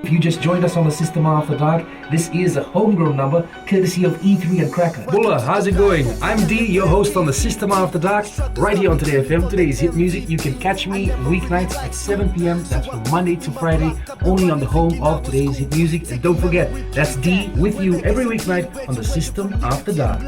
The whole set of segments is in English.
If you just joined us on the System After Dark, this is a homegrown number courtesy of E3 and Cracker. Bulla, how's it going? I'm D, your host on the System After Dark, right here on Today FM. Today's hit music. You can catch me weeknights at 7 p.m. That's from Monday to Friday, only on the home of Today's hit music. And don't forget, that's D with you every weeknight on the System After Dark.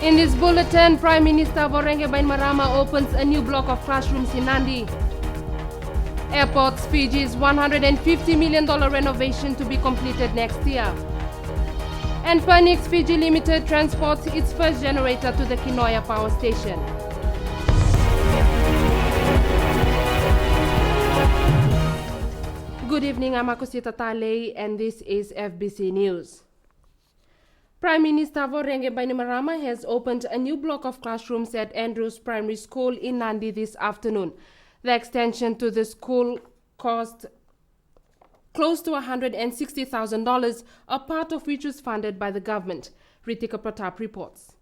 In this bulletin, Prime Minister Vorenge Bainimarama opens a new block of classrooms in Nadi. Airports Fiji's $150 million renovation to be completed next year. And Phoenix Fiji Limited transports its first generator to the Kinoya power station. Good evening, I'm Akosita Tale, and this is FBC News. Prime Minister Vorenge Bainimarama has opened a new block of classrooms at Andrews Primary School in Nadi this afternoon. The extension to the school cost close to $160,000, a part of which was funded by the government. Ritika Pratap reports.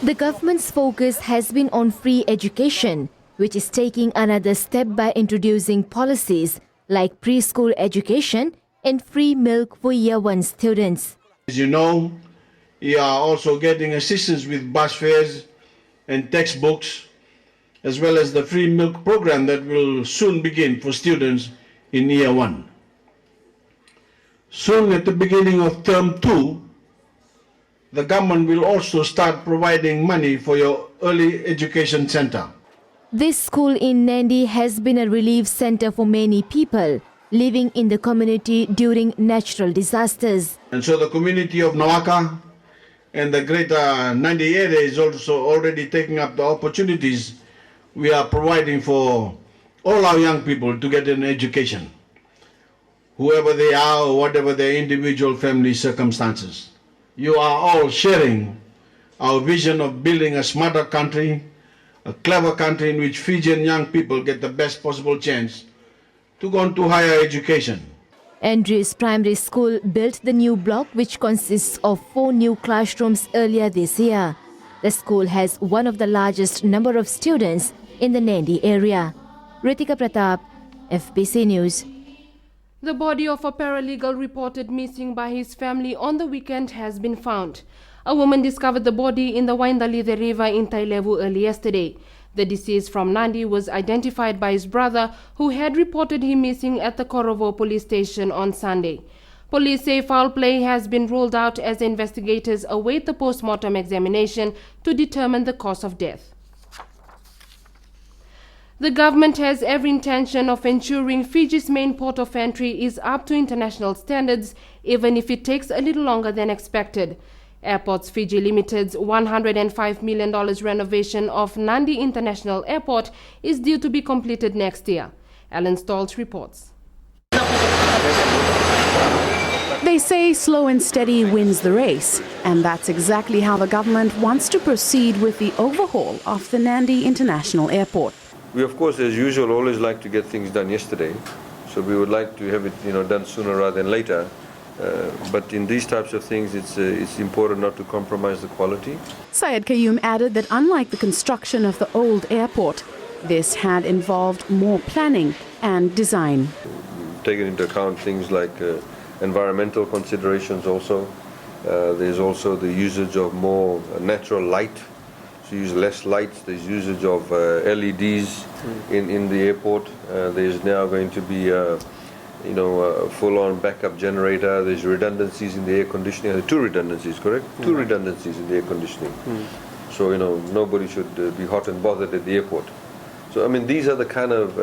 The government's focus has been on free education, which is taking another step by introducing policies like preschool education and free milk for Year 1 students. As you know, you are also getting assistance with bus fares and textbooks, as well as the free milk program that will soon begin for students in Year 1. Soon at the beginning of Term 2, the government will also start providing money for your early education center. This school in Nadi has been a relief center for many people living in the community during natural disasters. And so the community of Nawaka and the greater Nadi area is also already taking up the opportunities we are providing for all our young people to get an education, whoever they are or whatever their individual family circumstances. You are all sharing our vision of building a smarter country, a clever country in which Fijian young people get the best possible chance to go on to higher education. Andrews Primary School built the new block, which consists of 4 new classrooms earlier this year. The school has one of the largest number of students in the Nadi area. Ritika Pratap, FBC News. The body of a paralegal reported missing by his family on the weekend has been found. A woman discovered the body in the Walu River in Tailevu early yesterday. The deceased from Nadi was identified by his brother, who had reported him missing at the Korovo police station on Sunday. Police say foul play has been ruled out as investigators await the post-mortem examination to determine the cause of death. The government has every intention of ensuring Fiji's main port of entry is up to international standards, even if it takes a little longer than expected. Airports Fiji Limited's $105 million renovation of Nadi International Airport is due to be completed next year. Alan Stoltz reports. They say slow and steady wins the race, and that's exactly how the government wants to proceed with the overhaul of the Nadi International Airport. We, of course, as usual, always like to get things done yesterday, so we would like to have it, done sooner rather than later. But in these types of things, it's important not to compromise the quality. Syed Qayyum added that unlike the construction of the old airport, this had involved more planning and design. Taking into account things like environmental considerations also. There's also the usage of more natural light. So use less lights. There's usage of LEDs in the airport. There's now going to be a full-on backup generator. There's redundancies in the air conditioning. There are 2 redundancies, correct? 2 redundancies in the air conditioning. So, nobody should be hot and bothered at the airport. So, these are the kind of,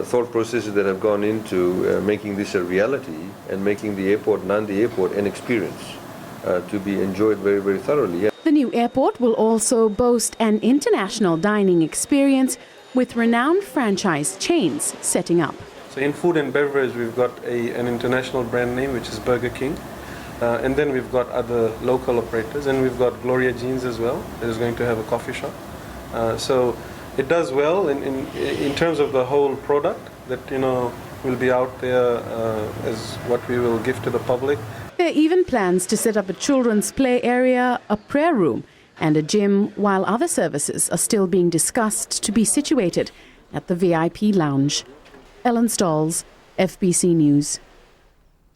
thought processes that have gone into making this a reality and making the airport, Nadi Airport, an experience to be enjoyed very, very thoroughly. Yeah. The new airport will also boast an international dining experience with renowned franchise chains setting up. So in food and beverage, we've got an international brand name, which is Burger King. And then we've got other local operators, and we've got Gloria Jeans as well, that is going to have a coffee shop. So it does well in terms of the whole product that, will be out there as what we will give to the public. There are even plans to set up a children's play area, a prayer room and a gym, while other services are still being discussed to be situated at the VIP lounge. Ellen Stalls, FBC News.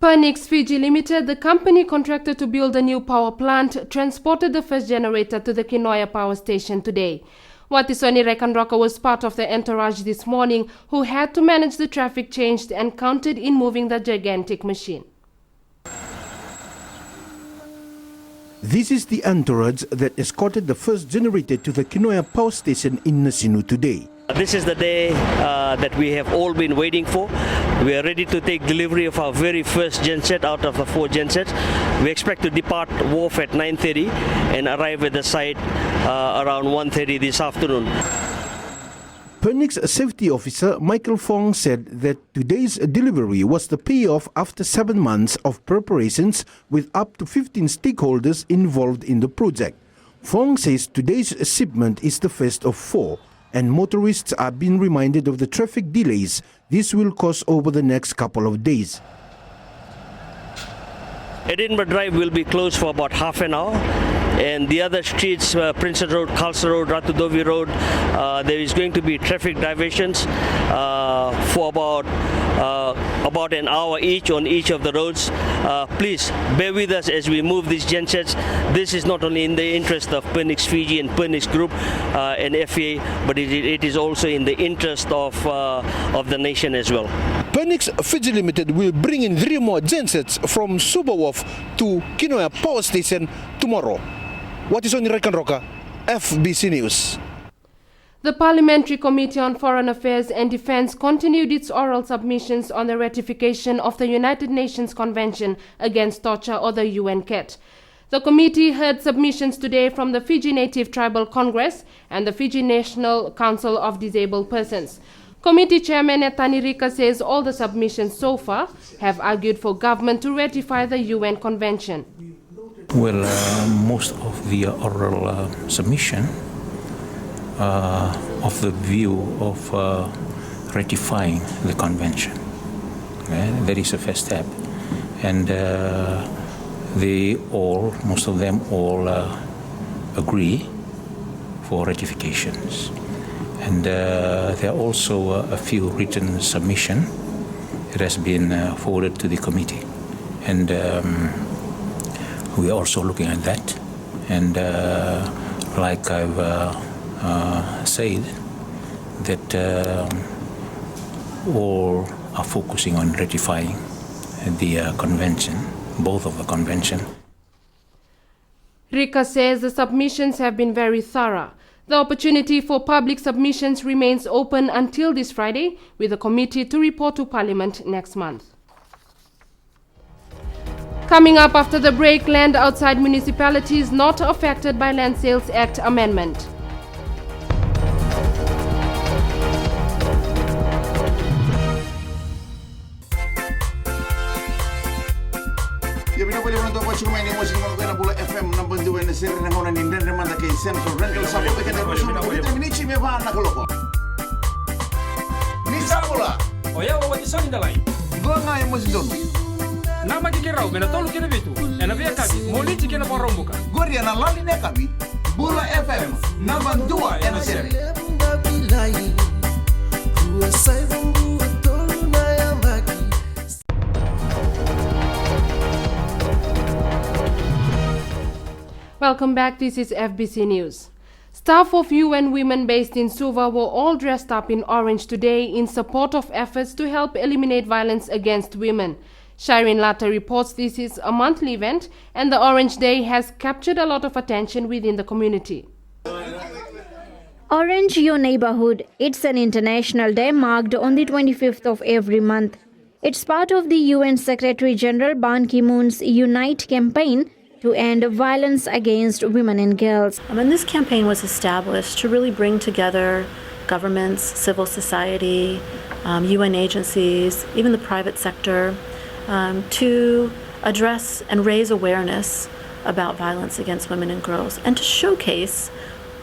Pernix Fiji Limited, the company contracted to build a new power plant, transported the first generator to the Kinoya power station today. Watisoni Rekanroka was part of the entourage this morning, who had to manage the traffic change and counted in moving the gigantic machine. This is the entourage that escorted the first generator to the Kinoya power station in Nasinu today. This is the day that we have all been waiting for. We are ready to take delivery of our very first genset out of the 4 gensets. We expect to depart wharf at 9:30 and arrive at the site around 1:30 this afternoon. Pernix Safety Officer Michael Fong said that today's delivery was the payoff after 7 months of preparations with up to 15 stakeholders involved in the project. Fong says today's shipment is the first of 4. And motorists are being reminded of the traffic delays this will cause over the next couple of days. Edinburgh Drive will be closed for about half an hour, and the other streets, Princeton Road, Khalsa Road, Ratudovi Road, there is going to be traffic diversions for about an hour each on each of the roads. Please bear with us as we move these gensets. This is not only in the interest of Pernix Fiji and Pernix Group and FA, but it is also in the interest of the nation as well. Pernix Fiji Limited will bring in 3 more gensets from Suba Wharf to Kinoya Power Station tomorrow. Watisoni Rekanroka, FBC News. The Parliamentary Committee on Foreign Affairs and Defence continued its oral submissions on the ratification of the United Nations Convention Against Torture, or the UNCAT. The committee heard submissions today from the Fiji Native Tribal Congress and the Fiji National Council of Disabled Persons. Committee Chairman Etani Rika says all the submissions so far have argued for government to ratify the UN Convention. Well, most of the oral submission of the view of ratifying the convention. That is a first step. And most of them all agree for ratifications. And there are also a few written submission that has been forwarded to the committee. And we are also looking at that. And like I've said, that all are focusing on ratifying the convention, both of the convention. Rika says the submissions have been very thorough. The opportunity for public submissions remains open until this Friday, with the committee to report to Parliament next month. Coming up after the break, land outside municipalities not affected by Land Sales Act amendment. FM number 2 na sir na ngona ni ndende manda kay Central Rental Support ka na ruso na ulit minichi me ba na koloko ni sabula oya wa Watisoni dalai gonga mo sidon na makikirao mena tolu kina bitu ena via kabi moliti kina porombuka goria na lali ne kabi Bula FM number 2 na sir Welcome back, this is FBC News. Staff of UN Women based in Suva were all dressed up in orange today in support of efforts to help eliminate violence against women. Shireen Latta reports this is a monthly event and the Orange Day has captured a lot of attention within the community. Orange Your Neighborhood. It's an international day marked on the 25th of every month. It's part of the UN Secretary General Ban Ki-moon's Unite campaign to end violence against women and girls. And this campaign was established to really bring together governments, civil society, UN agencies, even the private sector, to address and raise awareness about violence against women and girls, and to showcase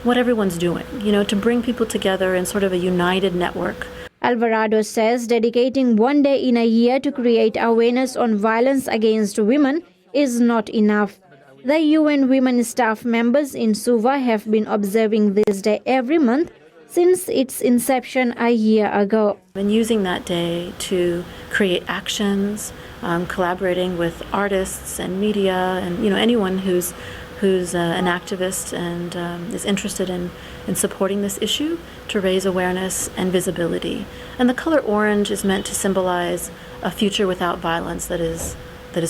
what everyone's doing, to bring people together in sort of a united network. Alvarado says dedicating one day in a year to create awareness on violence against women is not enough. The UN Women staff members in Suva have been observing this day every month since its inception a year ago. And using that day to create actions, collaborating with artists and media and anyone who's an activist and is interested in supporting this issue, to raise awareness and visibility. And the color orange is meant to symbolize a future without violence that is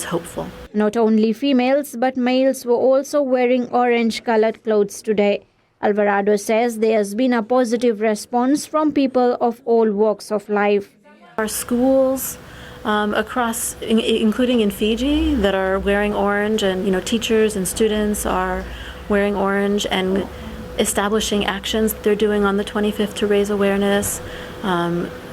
hopeful. Not only females but males were also wearing orange-colored clothes today. Alvarado says there has been a positive response from people of all walks of life. Our schools across, including in Fiji, that are wearing orange, and teachers and students are wearing orange and establishing actions they're doing on the 25th to raise awareness.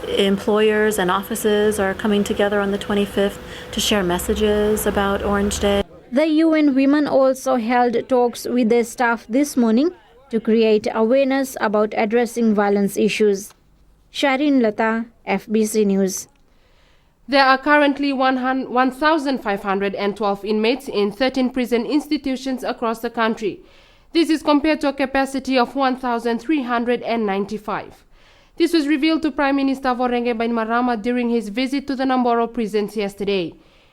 Employers and offices are coming together on the 25th to share messages about Orange Day. The UN Women also held talks with their staff this morning to create awareness about addressing violence issues. Sharin Lata, FBC News. There are currently 1,512 inmates in 13 prison institutions across the country. This is compared to a capacity of 1,395. This was revealed to Prime Minister Vorenge Bainimarama during his visit to the Namboro prisons yesterday.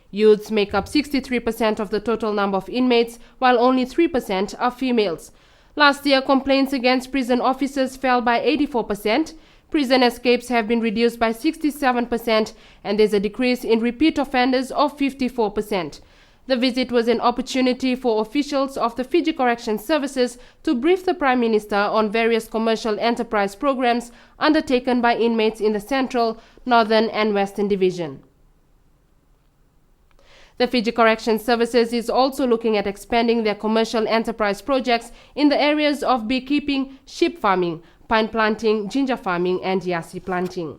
Youths make up 63% of the total number of inmates, while only 3% are females. Last year, complaints against prison officers fell by 84%. Prison escapes have been reduced by 67%, and there's a decrease in repeat offenders of 54%. The visit was an opportunity for officials of the Fiji Correction Services to brief the Prime Minister on various commercial enterprise programs undertaken by inmates in the Central, Northern and Western Division. The Fiji Correction Services is also looking at expanding their commercial enterprise projects in the areas of beekeeping, sheep farming, pine planting, ginger farming and yassi planting.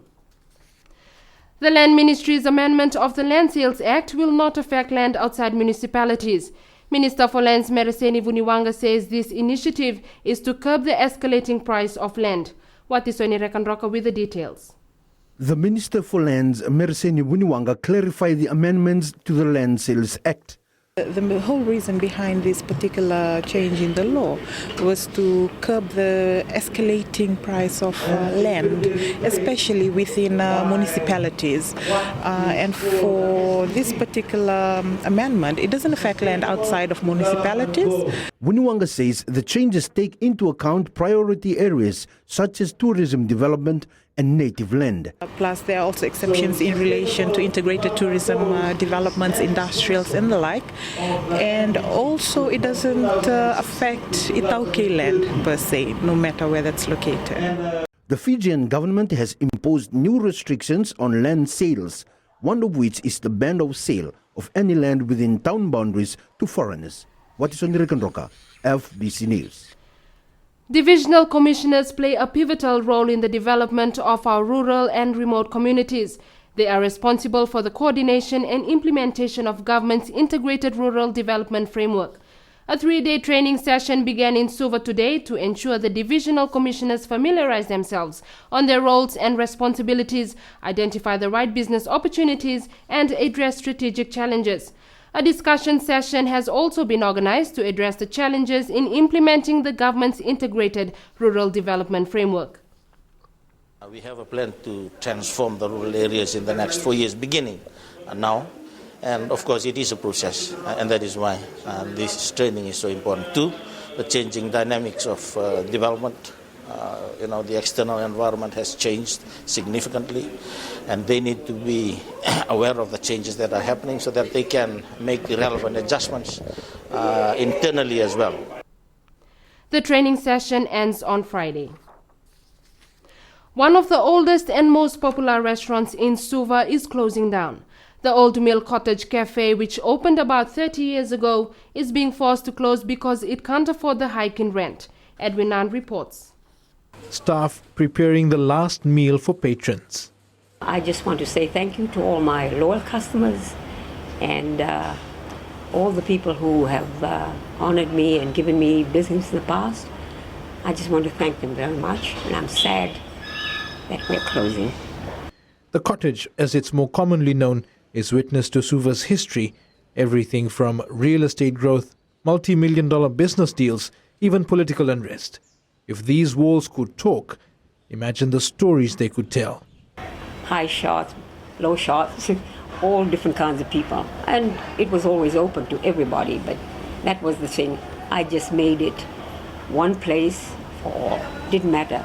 The Land Ministry's amendment of the Land Sales Act will not affect land outside municipalities. Minister for Lands Mereseni Vuniwanga says this initiative is to curb the escalating price of land. Watisoni Rekanroka with the details. The Minister for Lands, Mereseni Vuniwanga, clarified the amendments to the Land Sales Act. The whole reason behind this particular change in the law was to curb the escalating price of land, especially within municipalities. And for this particular amendment, it doesn't affect land outside of municipalities. Vuniwanga says the changes take into account priority areas such as tourism development and native land. Plus, there are also exceptions in relation to integrated tourism developments, industrials and the like. And also, it doesn't affect Itauke land per se, no matter where that's located. The Fijian government has imposed new restrictions on land sales, one of which is the ban of sale of any land within town boundaries to foreigners. Watisoni Rekanroka, FBC News. Divisional commissioners play a pivotal role in the development of our rural and remote communities. They are responsible for the coordination and implementation of government's integrated rural development framework. A 3-day training session began in Suva today to ensure the divisional commissioners familiarize themselves on their roles and responsibilities, identify the right business opportunities, and address strategic challenges. A discussion session has also been organized to address the challenges in implementing the government's integrated rural development framework. We have a plan to transform the rural areas in the next 4 years, beginning now. And of course, it is a process, and that is why this training is so important too. The changing dynamics of development. The external environment has changed significantly, and they need to be aware of the changes that are happening so that they can make the relevant adjustments internally as well. The training session ends on Friday. One of the oldest and most popular restaurants in Suva is closing down. The Old Mill Cottage Cafe, which opened about 30 years ago, is being forced to close because it can't afford the hike in rent. Edwin Nand reports. Staff preparing the last meal for patrons. I just want to say thank you to all my loyal customers and all the people who have honored me and given me business in the past. I just want to thank them very much, and I'm sad that we're closing. The cottage, as it's more commonly known, is witness to Suva's history. Everything from real estate growth, multi-million-dollar business deals, even political unrest. If these walls could talk, imagine the stories they could tell. High shots, low shots, all different kinds of people. And it was always open to everybody, but that was the thing. I just made it one place for all. Didn't matter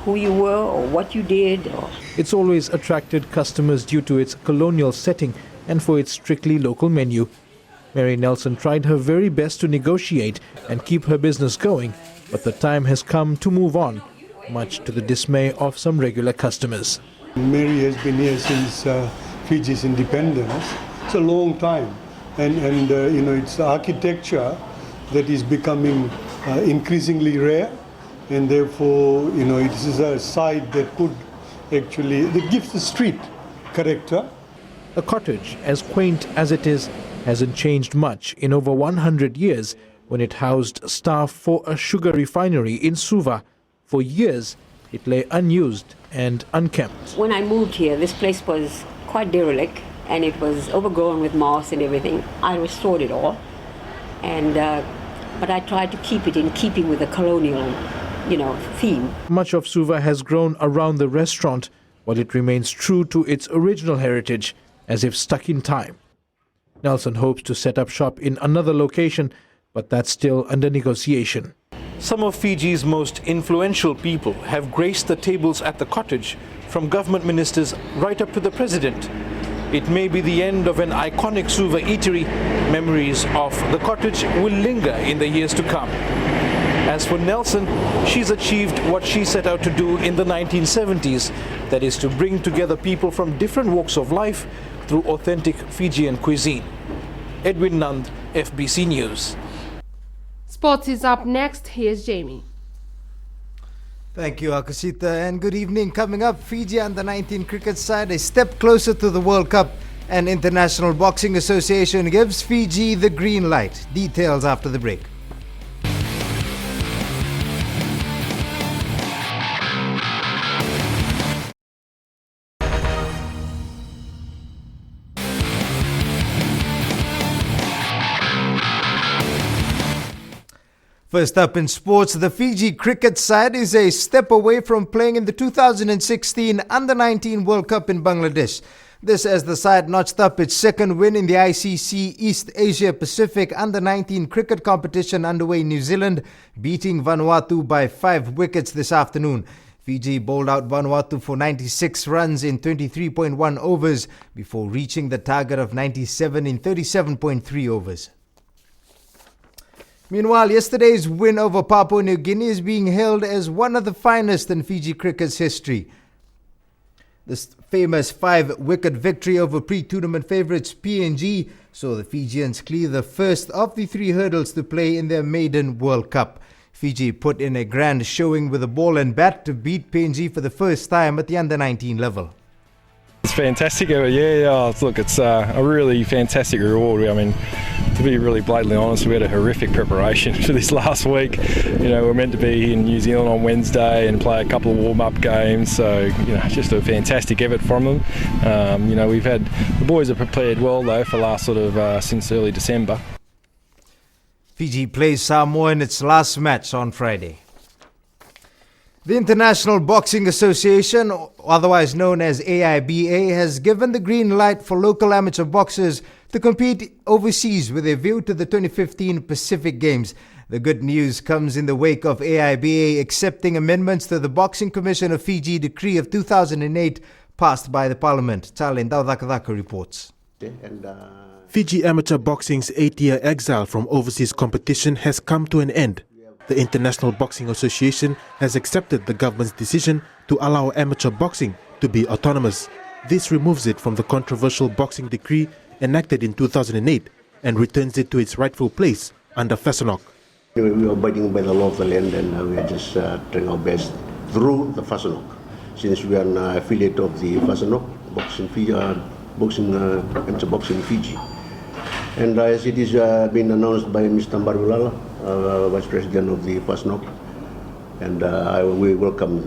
who you were or what you did. It's always attracted customers due to its colonial setting and for its strictly local menu. Mary Nelson tried her very best to negotiate and keep her business going, but the time has come to move on, much to the dismay of some regular customers. Mary has been here since Fiji's independence. It's a long time, and it's architecture that is becoming increasingly rare, and therefore it is a site that gives the street character. The cottage, as quaint as it is, hasn't changed much in over 100 years when it housed staff for a sugar refinery in Suva. For years, it lay unused and unkempt. When I moved here, this place was quite derelict and it was overgrown with moss and everything. I restored it all, but I tried to keep it in keeping with the colonial, theme. Much of Suva has grown around the restaurant, while it remains true to its original heritage, as if stuck in time. Nelson hopes to set up shop in another location, but that's still under negotiation. Some of Fiji's most influential people have graced the tables at the cottage, from government ministers right up to the president. It may be the end of an iconic Suva eatery. Memories of the cottage will linger in the years to come. As for Nelson, she's achieved what she set out to do in the 1970s, that is to bring together people from different walks of life through authentic Fijian cuisine. Edwin Nand, FBC News. Sports is up next. Here's Jamie. Thank you, Akashita, and good evening. Coming up, Fiji under-19 cricket side a step closer to the World Cup, and International Boxing Association gives Fiji the green light. Details after the break. First up in sports, the Fiji cricket side is a step away from playing in the 2016 Under-19 World Cup in Bangladesh. This as the side notched up its second win in the ICC East Asia Pacific Under-19 cricket competition underway in New Zealand, beating Vanuatu by 5 wickets this afternoon. Fiji bowled out Vanuatu for 96 runs in 23.1 overs before reaching the target of 97 in 37.3 overs. Meanwhile, yesterday's win over Papua New Guinea is being hailed as one of the finest in Fiji cricket's history. This famous 5-wicket victory over pre-tournament favourites PNG saw the Fijians clear the first of the 3 hurdles to play in their maiden World Cup. Fiji put in a grand showing with a ball and bat to beat PNG for the first time at the under-19 level. It's fantastic. Look, it's a really fantastic reward. I mean, to be really blatantly honest, we had a horrific preparation for this last week. We're meant to be in New Zealand on Wednesday and play a couple of warm-up games, so just a fantastic effort from them. The boys have prepared well though for last since early December. Fiji plays Samoa in its last match on Friday. The International Boxing Association, otherwise known as AIBA, has given the green light for local amateur boxers to compete overseas with a view to the 2015 Pacific Games. The good news comes in the wake of AIBA accepting amendments to the Boxing Commission of Fiji Decree of 2008 passed by the Parliament. Charlene Daudakadaka reports. Fiji amateur boxing's 8-year exile from overseas competition has come to an end. The International Boxing Association has accepted the government's decision to allow amateur boxing to be autonomous. This removes it from the controversial boxing decree enacted in 2008 and returns it to its rightful place under FASANOC. We are abiding by the law of the land, and we are just trying our best through the FASANOC since we are an affiliate of the Fasanok amateur boxing Fiji. And as it is been announced by Mr. Mbarulala, Vice President of the Fasanok, and we welcome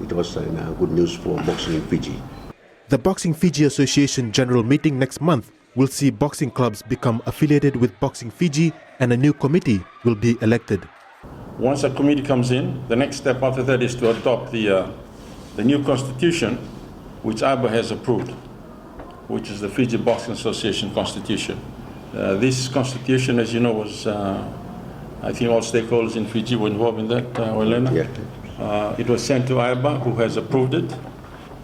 it was good news for boxing in Fiji. The Boxing Fiji Association General Meeting next month will see boxing clubs become affiliated with Boxing Fiji, and a new committee will be elected. Once a committee comes in, the next step after that is to adopt the new constitution, which ABA has approved, which is the Fiji Boxing Association Constitution. This constitution, as you know, was, I think all stakeholders in Fiji were involved in that, Elena. Yeah. It was sent to ABA, who has approved it,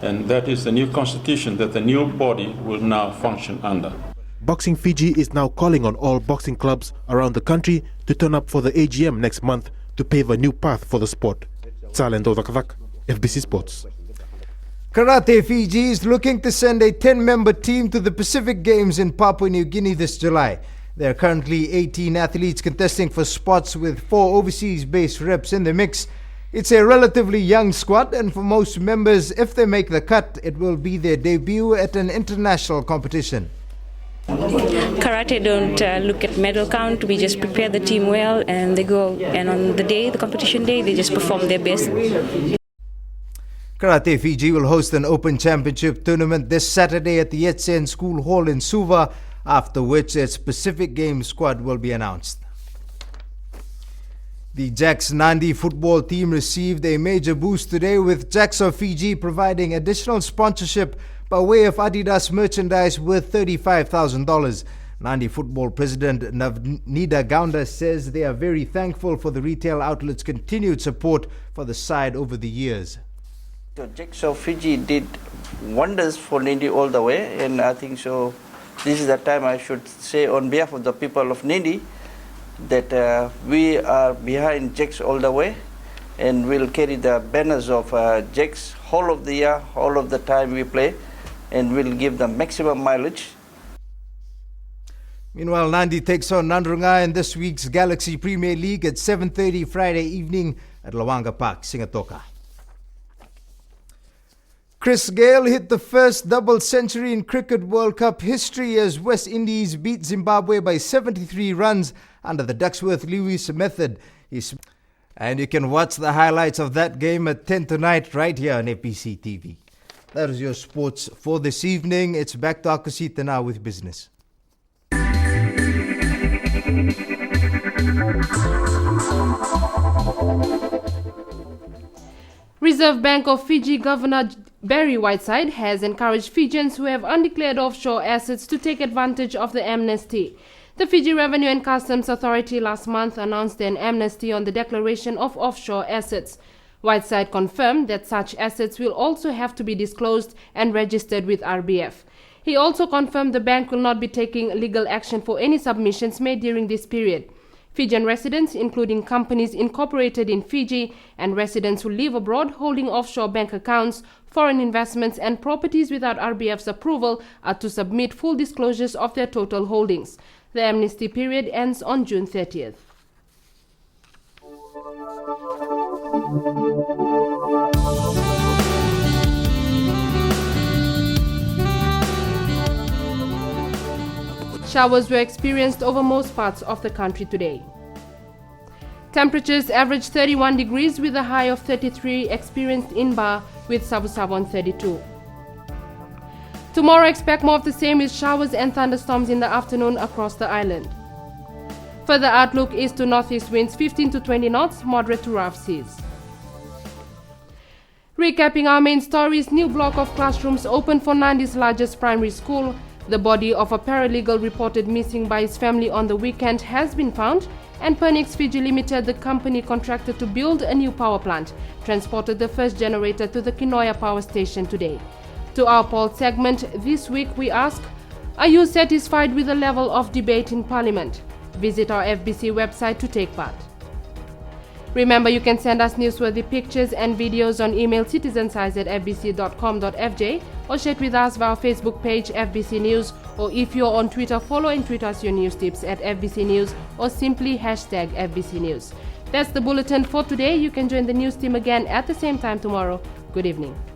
and that is the new constitution that the new body will now function under. Boxing Fiji is now calling on all boxing clubs around the country to turn up for the AGM next month to pave a new path for the sport. Salendo Dakavak, FBC Sports. Karate Fiji is looking to send a 10-member team to the Pacific Games in Papua New Guinea this July. There are currently 18 athletes contesting for spots with 4 overseas-based reps in the mix. It's a relatively young squad, and for most members, if they make the cut, it will be their debut at an international competition. Karate don't look at medal count. We just prepare the team well, and they go, and on the day, the competition day, they just perform their best. Karate Fiji will host an Open Championship tournament this Saturday at the Yetsen School Hall in Suva, after which its Pacific Games squad will be announced. The Jacks Nadi football team received a major boost today, with Jacks of Fiji providing additional sponsorship by way of Adidas merchandise worth $35,000. Nadi football president Nida Gaunda says they are very thankful for the retail outlet's continued support for the side over the years. The Jacks of Fiji did wonders for Nadi all the way, and I think so. This is the time I should say on behalf of the people of Nadi that we are behind Jacks all the way, and we'll carry the banners of Jacks whole of the year, all of the time we play, and we'll give them maximum mileage. Meanwhile, Nadi takes on Nandrunga in this week's Galaxy Premier League at 7:30 Friday evening at Lawanga Park, Singatoka. Chris Gayle hit the first double century in Cricket World Cup history as West Indies beat Zimbabwe by 73 runs under the Ducksworth-Lewis method. And you can watch the highlights of that game at 10 tonight right here on FBC TV. That is your sports for this evening. It's back to Akosita now with business. Reserve Bank of Fiji Governor Barry Whiteside has encouraged Fijians who have undeclared offshore assets to take advantage of the amnesty. The Fiji Revenue and Customs Authority last month announced an amnesty on the declaration of offshore assets. Whiteside confirmed that such assets will also have to be disclosed and registered with RBF. He also confirmed the bank will not be taking legal action for any submissions made during this period. Fijian residents, including companies incorporated in Fiji and residents who live abroad holding offshore bank accounts, foreign investments and properties without RBF's approval, are to submit full disclosures of their total holdings. The amnesty period ends on June 30th. Showers were experienced over most parts of the country today. Temperatures averaged 31 degrees with a high of 33 experienced in Ba with Savu on 32. Tomorrow expect more of the same with showers and thunderstorms in the afternoon across the island. Further outlook is to northeast winds 15 to 20 knots, moderate to rough seas. Recapping our main stories, new block of classrooms opened for Nadi's largest primary school. The body of a paralegal reported missing by his family on the weekend has been found, and Pernix Fiji Limited, the company contracted to build a new power plant, transported the first generator to the Kinoya power station today. To our poll segment, this week we ask, are you satisfied with the level of debate in Parliament? Visit our FBC website to take part. Remember, you can send us newsworthy pictures and videos on email citizensize@fbc.com.fj or share with us via our Facebook page FBC News, or if you're on Twitter, follow and tweet us your news tips at FBC News or simply hashtag FBC News. That's the bulletin for today. You can join the news team again at the same time tomorrow. Good evening.